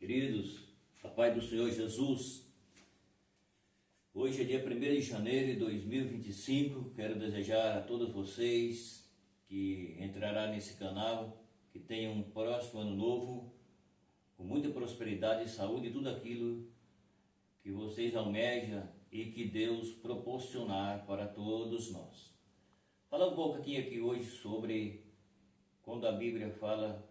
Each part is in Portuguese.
Queridos, a paz do Senhor Jesus, hoje é dia 1º de janeiro de 2025, quero desejar a todos vocês que entrarão nesse canal, que tenham um próximo ano novo, com muita prosperidade, saúde e tudo aquilo que vocês almejam e que Deus proporcionar para todos nós. Falar um pouco aqui hoje sobre quando a Bíblia fala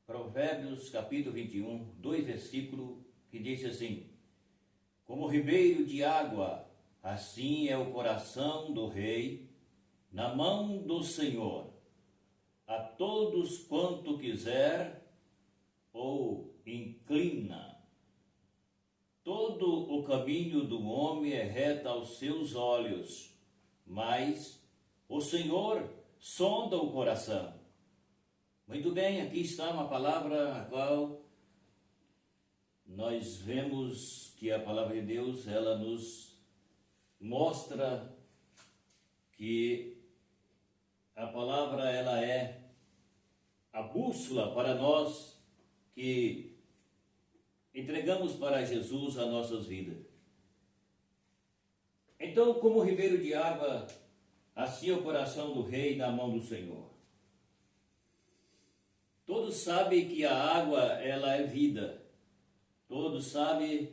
Provérbios capítulo 21, 2 versículos, que diz assim: como ribeiro de água, assim é o coração do rei na mão do Senhor, a todos quanto quiser ou inclina. Todo o caminho do homem é reto aos seus olhos, mas o Senhor sonda o coração. Muito bem, aqui está uma palavra a qual nós vemos que a palavra de Deus, ela nos mostra que a palavra, ela é a bússola para nós que entregamos para Jesus as nossas vidas. Então, como ribeiro de água, assim é o coração do rei na mão do Senhor. Todos sabem que a água, ela é vida. Todos sabem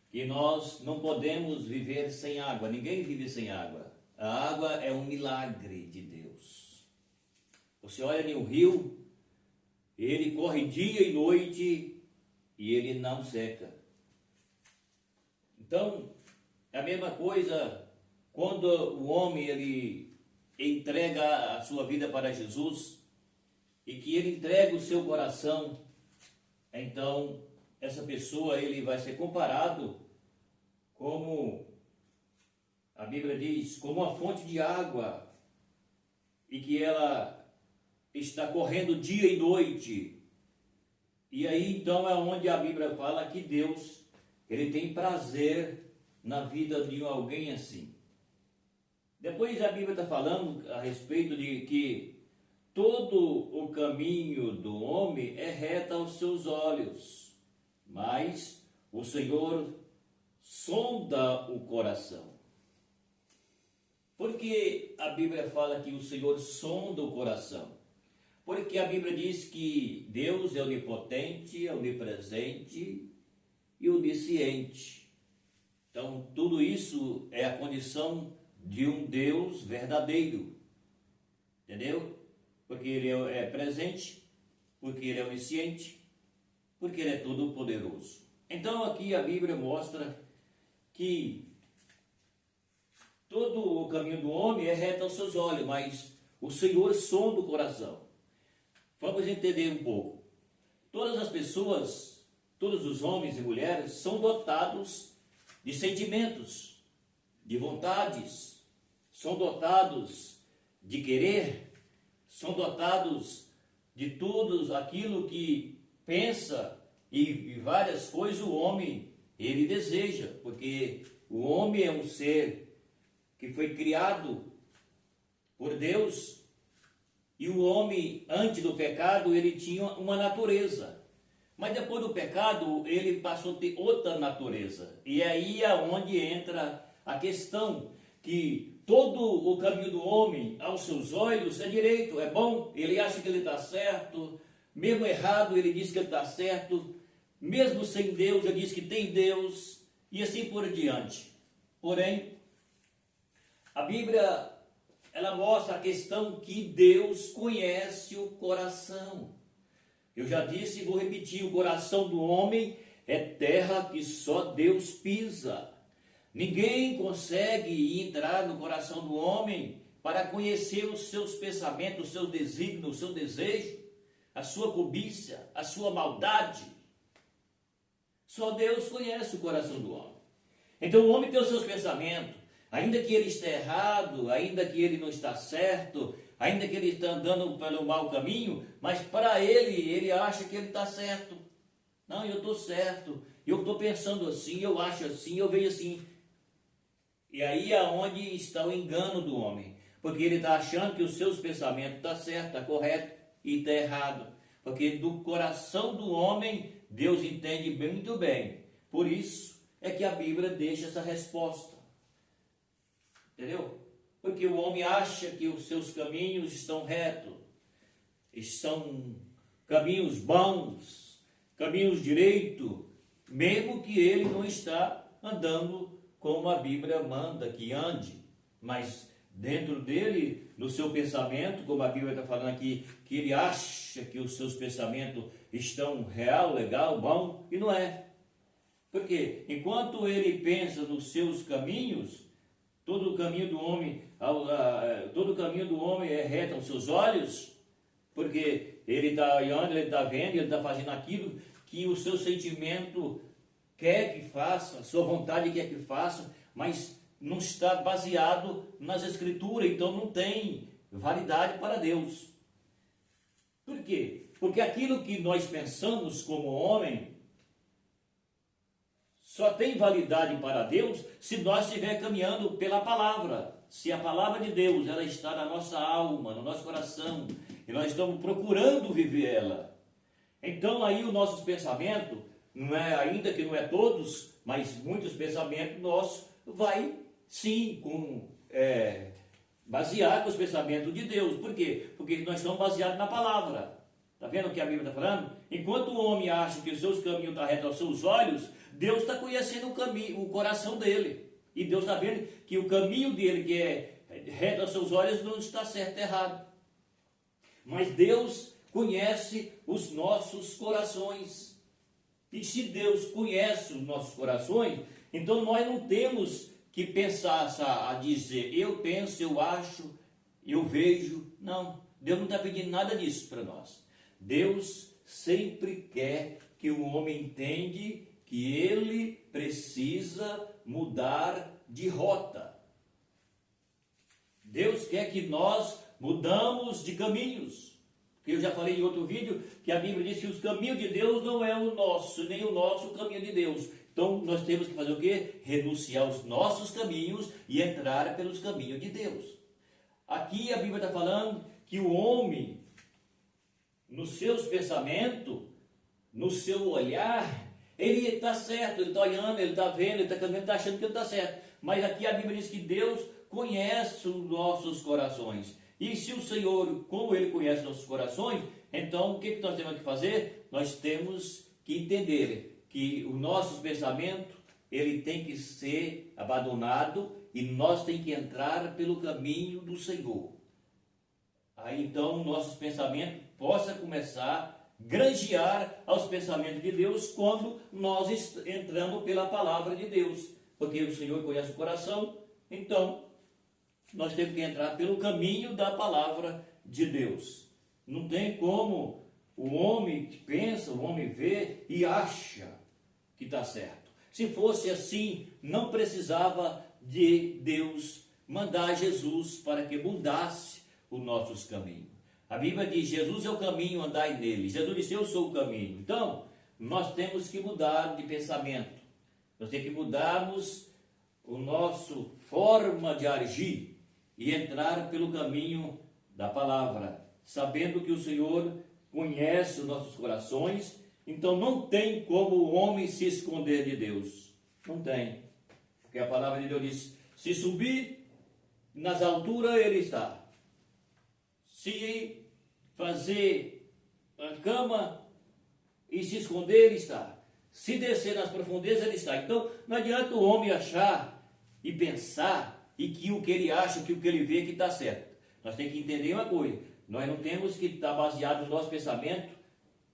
que nós não podemos viver sem água. Ninguém vive sem água. A água é um milagre de Deus. Você olha em um rio, ele corre dia e noite e ele não seca. Então, é a mesma coisa quando o homem ele entrega a sua vida para Jesus e que ele entrega o seu coração, então essa pessoa ele vai ser comparado como a Bíblia diz, como uma fonte de água, e que ela está correndo dia e noite. E aí então é onde a Bíblia fala que Deus, ele tem prazer na vida de alguém assim. Depois a Bíblia está falando a respeito de que todo o caminho do homem é reto aos seus olhos, mas o Senhor sonda o coração. Por que a Bíblia fala que o Senhor sonda o coração? Porque a Bíblia diz que Deus é onipotente, é onipresente e onisciente. Então, tudo isso é a condição de um Deus verdadeiro. Entendeu? Porque ele é presente, porque ele é onisciente, porque ele é todo poderoso. Então aqui a Bíblia mostra que todo o caminho do homem é reto aos seus olhos, mas o Senhor sonda o coração. Vamos entender um pouco. Todas as pessoas, todos os homens e mulheres são dotados de sentimentos, de vontades, são dotados de querer, são dotados de tudo aquilo que pensa e várias coisas o homem, ele deseja, porque o homem é um ser que foi criado por Deus, e o homem, antes do pecado, ele tinha uma natureza, mas depois do pecado, ele passou a ter outra natureza, e aí é onde entra a questão que todo o caminho do homem aos seus olhos é direito, é bom, ele acha que ele está certo, mesmo errado ele diz que ele está certo, mesmo sem Deus ele diz que tem Deus, e assim por diante. Porém, a Bíblia, ela mostra a questão que Deus conhece o coração. Eu já disse e vou repetir, o coração do homem é terra que só Deus pisa. Ninguém consegue entrar no coração do homem para conhecer os seus pensamentos, os seus desígnios, o seu desejo, a sua cobiça, a sua maldade. Só Deus conhece o coração do homem. Então o homem tem os seus pensamentos, ainda que ele esteja errado, ainda que ele não está certo, ainda que ele está andando pelo mau caminho, mas para ele acha que ele está certo. Não, eu estou certo, eu estou pensando assim, eu acho assim, eu vejo assim. E aí é onde está o engano do homem, porque ele está achando que os seus pensamentos estão certos, está correto e está errado. Porque do coração do homem, Deus entende muito bem. Por isso é que a Bíblia deixa essa resposta. Entendeu? Porque o homem acha que os seus caminhos estão retos, são caminhos bons, caminhos direitos, mesmo que ele não está andando como a Bíblia manda que ande. Mas dentro dele, no seu pensamento, como a Bíblia está falando aqui, que ele acha que os seus pensamentos estão real, legal, bom, e não é. Porque enquanto ele pensa nos seus caminhos, todo o caminho do homem, todo o caminho do homem é reto aos seus olhos, porque ele está olhando, ele está vendo, ele está fazendo aquilo que o seu sentimento quer que faça, a sua vontade quer que faça, mas não está baseado nas Escrituras, então não tem validade para Deus. Por quê? Porque aquilo que nós pensamos como homem só tem validade para Deus se nós estivermos caminhando pela palavra. Se a palavra de Deus ela está na nossa alma, no nosso coração, e nós estamos procurando viver ela. Então aí os nossos pensamentos, não é, ainda que não é todos, mas muitos pensamentos nossos, vai sim basear com os pensamentos de Deus. Por quê? Porque nós estamos baseados na palavra. Está vendo o que a Bíblia está falando? Enquanto o homem acha que os seus caminhos estão retos aos seus olhos, Deus está conhecendo o caminho, o coração dele. E Deus está vendo que o caminho dele, que é reto aos seus olhos, não está certo, errado. Mas Deus conhece os nossos corações. E se Deus conhece os nossos corações, então nós não temos que pensar a dizer, eu penso, eu acho, eu vejo. Não, Deus não está pedindo nada disso para nós. Deus sempre quer que o homem entenda que ele precisa mudar de rota. Deus quer que nós mudamos de caminhos. Eu já falei em outro vídeo que a Bíblia diz que os caminhos de Deus não é o nosso, nem o nosso caminho de Deus. Então nós temos que fazer o quê? Renunciar aos nossos caminhos e entrar pelos caminhos de Deus. Aqui a Bíblia está falando que o homem, nos seus pensamentos, no seu olhar, ele está certo, ele está olhando, ele está vendo, ele está caminhando, está achando que ele está certo. Mas aqui a Bíblia diz que Deus conhece os nossos corações. E se o Senhor, como Ele conhece nossos corações, então o que nós temos que fazer? Nós temos que entender que os nossos pensamentos, ele tem que ser abandonado e nós temos que entrar pelo caminho do Senhor. Aí então nossos pensamentos possam começar a granjear aos pensamentos de Deus quando nós entramos pela palavra de Deus. Porque o Senhor conhece o coração, então nós temos que entrar pelo caminho da palavra de Deus. Não tem como o homem que pensa, o homem vê e acha que está certo. Se fosse assim, não precisava de Deus mandar Jesus para que mudasse os nossos caminhos. A Bíblia diz, Jesus é o caminho, andai nele. Jesus disse, eu sou o caminho. Então, nós temos que mudar de pensamento. Nós temos que mudarmos a nossa forma de agir e entrar pelo caminho da palavra, sabendo que o Senhor conhece os nossos corações. Então não tem como o homem se esconder de Deus. Não tem. Porque a palavra de Deus diz, se subir nas alturas ele está. Se fazer a cama e se esconder ele está. Se descer nas profundezas ele está. Então não adianta o homem achar e pensar e que o que ele acha, que o que ele vê que está certo. Nós temos que entender uma coisa, nós não temos que estar baseado no nosso pensamento,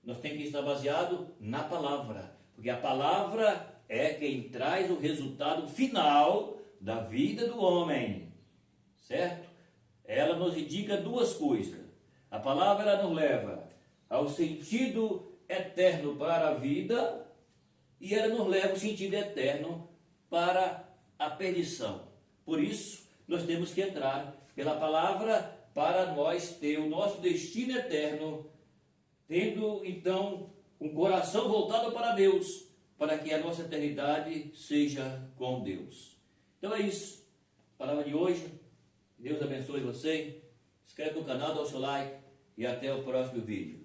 nós temos que estar baseado na palavra, porque a palavra é quem traz o resultado final da vida do homem, certo? Ela nos indica duas coisas, a palavra ela nos leva ao sentido eterno para a vida e ela nos leva ao sentido eterno para a perdição. Por isso, nós temos que entrar pela palavra para nós ter o nosso destino eterno, tendo então um coração voltado para Deus, para que a nossa eternidade seja com Deus. Então é isso, a palavra de hoje. Deus abençoe você. Inscreve no canal, dá o seu like e até o próximo vídeo.